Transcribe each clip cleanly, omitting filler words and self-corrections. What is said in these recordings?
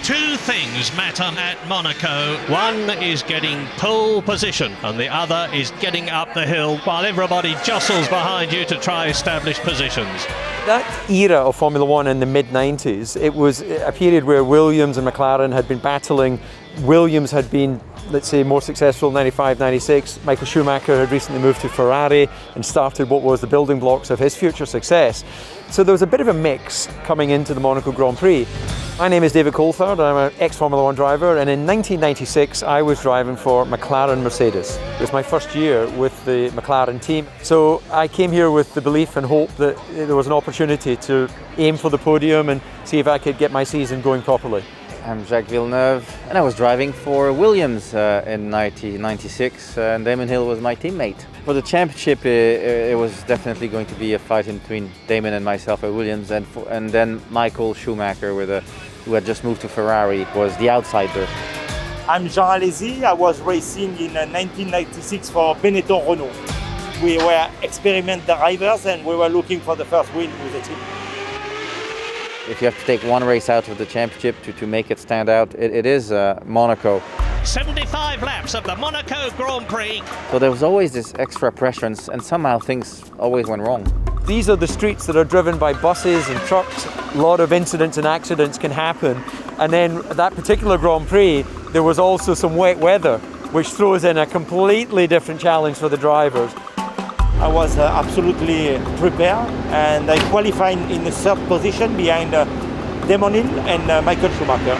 Two things matter at Monaco. One is getting pole position and the other is getting up the hill while everybody jostles behind you to try establish positions. That era of Formula One in the mid-90s, it was a period where Williams and McLaren had been battling. Williams had been, let's say, more successful in 95, 96. Michael Schumacher had recently moved to Ferrari and started what was the building blocks of his future success. So there was a bit of a mix coming into the Monaco Grand Prix. My name is David Coulthard, I'm an ex-Formula One driver, and in 1996 I was driving for McLaren Mercedes. It was my first year with the McLaren team. So I came here with the belief and hope that there was an opportunity to aim for the podium and see if I could get my season going properly. I'm Jacques Villeneuve, and I was driving for Williams in 1996, and Damon Hill was my teammate. For the championship, it was definitely going to be a fight in between Damon and myself at Williams, and then Michael Schumacher, who had just moved to Ferrari, was the outsider. I'm Jacques Alesi. I was racing in 1996 for Benetton Renault. We were experiment drivers, and we were looking for the first win with the team. If you have to take one race out of the championship to make it stand out, it is Monaco. 75 laps of the Monaco Grand Prix. So there was always this extra pressure, and somehow things always went wrong. These are the streets that are driven by buses and trucks. A lot of incidents and accidents can happen. And then that particular Grand Prix, there was also some wet weather, which throws in a completely different challenge for the drivers. I was absolutely prepared, and I qualified in the third position behind Damon Hill and Michael Schumacher.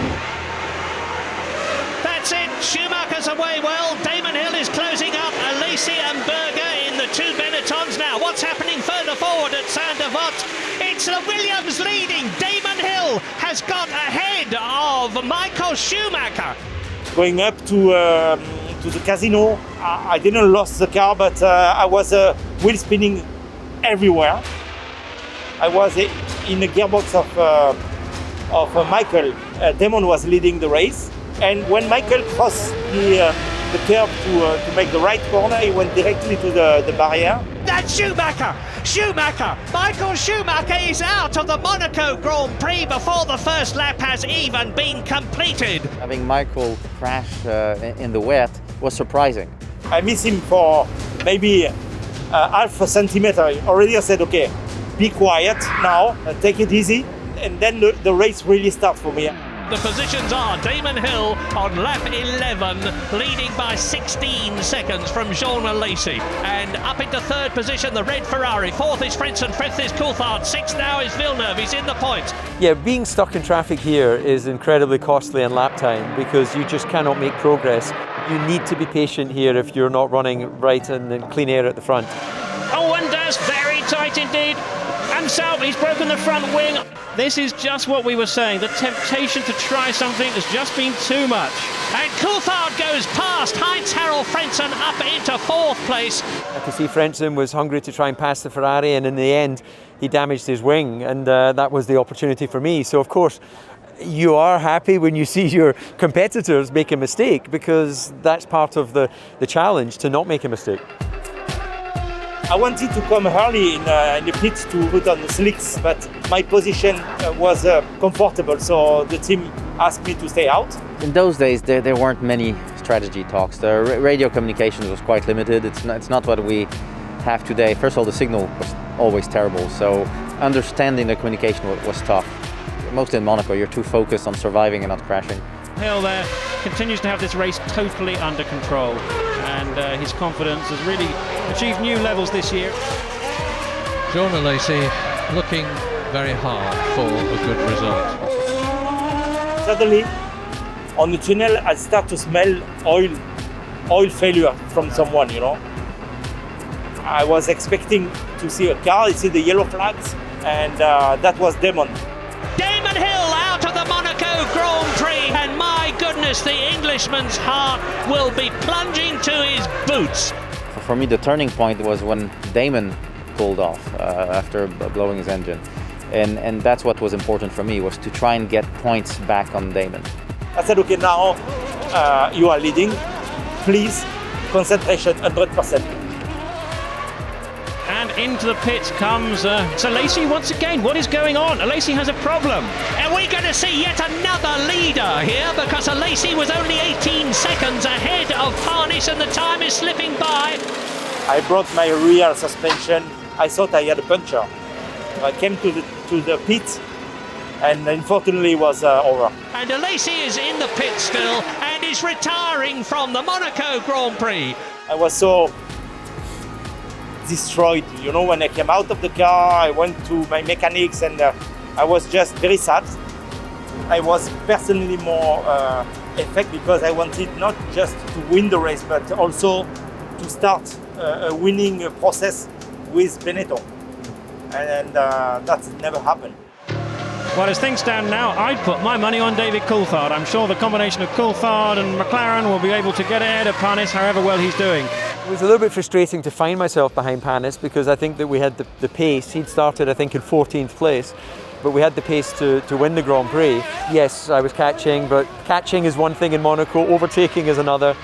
That's it, Schumacher's away well, Damon Hill is closing up, Alesi and Berger in the two Benettons now. What's happening further forward at Saint-Devote? It's the Williams leading, Damon Hill has got ahead of Michael Schumacher. Going up to the casino, I didn't lose the car, but I was wheel spinning everywhere. I was in the gearbox of Michael. Damon was leading the race, and when Michael crossed the curb to make the right corner, he went directly to the barrier. That's Schumacher! Michael Schumacher is out of the Monaco Grand Prix before the first lap has even been completed. Having Michael crash in the wet was surprising. I miss him for maybe half a centimeter. Already I said, okay, be quiet now, take it easy, and then the race really starts for me. The positions are Damon Hill on lap 11, leading by 16 seconds from Jean Alesi. And up into third position, the red Ferrari. Fourth is Frentzen, fifth is Coulthard, sixth now is Villeneuve. He's in the points. Yeah, being stuck in traffic here is incredibly costly in lap time because you just cannot make progress. You need to be patient here if you're not running right in clean air at the front. Oh, and that's very tight indeed. And so he's broken the front wing. This is just what we were saying. The temptation to try something has just been too much. And Coulthard goes past Heinz-Harald Frentzen up into fourth place. I could see Frentzen was hungry to try and pass the Ferrari, and in the end he damaged his wing, and that was the opportunity for me. So of course you are happy when you see your competitors make a mistake, because that's part of the challenge, to not make a mistake. I wanted to come early in the pits to put on the slicks, but my position was comfortable, so the team asked me to stay out. In those days, there weren't many strategy talks. The radio communication was quite limited. It's not what we have today. First of all, the signal was always terrible, so understanding the communication was tough. Mostly in Monaco, you're too focused on surviving and not crashing. Hill there continues to have this race totally under control, and his confidence has really achieved new levels this year. Jean Alesi looking very hard for a good result. Suddenly, on the tunnel, I start to smell oil failure from someone, you know. I was expecting to see a car, I see the yellow flags, and that was Damon. Damon Hill out of the Monaco Grand Prix, and my goodness, the Englishman's heart will be plunging to his boots. For me, the turning point was when Damon pulled off after blowing his engine. And that's what was important for me, was to try and get points back on Damon. I said, okay, now you are leading. Please, concentration 100%. And into the pits comes Alesi once again. What is going on? Alesi has a problem. And we're going to see yet another leader here, because Alesi was only 18 seconds ahead of Panis, and the time is slipping by. I brought my rear suspension. I thought I had a puncture. I came to the pit, and unfortunately it was over. And Alesi is in the pit still and is retiring from the Monaco Grand Prix. I was so destroyed. You know, when I came out of the car, I went to my mechanics, and I was just very sad. I was personally more affected because I wanted not just to win the race, but also to start a winning process with Benetton. And that never happened. Well, as things stand now, I'd put my money on David Coulthard. I'm sure the combination of Coulthard and McLaren will be able to get ahead of Panis, however well he's doing. It was a little bit frustrating to find myself behind Panis, because I think that we had the pace. He'd started, I think, in 14th place, but we had the pace to win the Grand Prix. Yes, I was catching, but catching is one thing in Monaco, overtaking is another.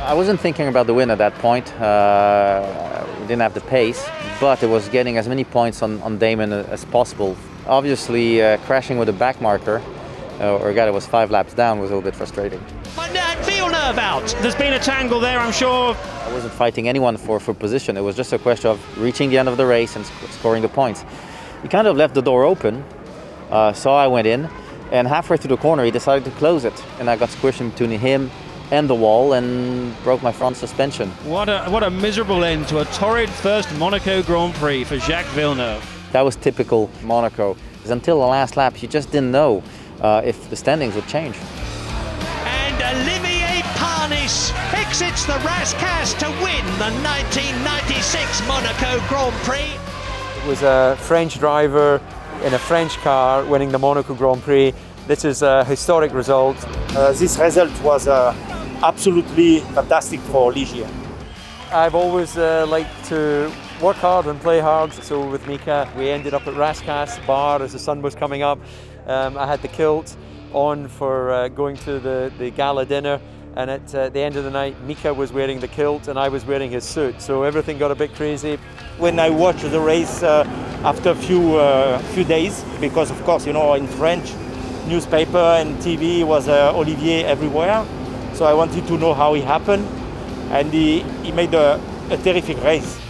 I wasn't thinking about the win at that point. We didn't have the pace, but it was getting as many points on Damon as possible. Obviously, crashing with a back marker, or a guy that was 5 laps down, was a little bit frustrating. And Villeneuve out. There's been a tangle there, I'm sure. I wasn't fighting anyone for position. It was just a question of reaching the end of the race and scoring the points. He kind of left the door open, so I went in, and halfway through the corner he decided to close it, and I got squished in between him and the wall and broke my front suspension. What a miserable end to a torrid first Monaco Grand Prix for Jacques Villeneuve. That was typical Monaco, because until the last lap you just didn't know if the standings would change. And Olivier Panis exits the Rascasse to win the 1996 Monaco Grand Prix. It was a French driver in a French car winning the Monaco Grand Prix. This is a historic result. This result was absolutely fantastic for Ligier. I've always liked to work hard and play hard. So with Mika, we ended up at Rascasse bar as the sun was coming up. I had the kilt on for going to the gala dinner, and at the end of the night, Mika was wearing the kilt and I was wearing his suit. So everything got a bit crazy. When I watched the race after a few days, because of course, you know, in French, newspaper and TV was Olivier everywhere. So I wanted to know how it happened, and he made a terrific race.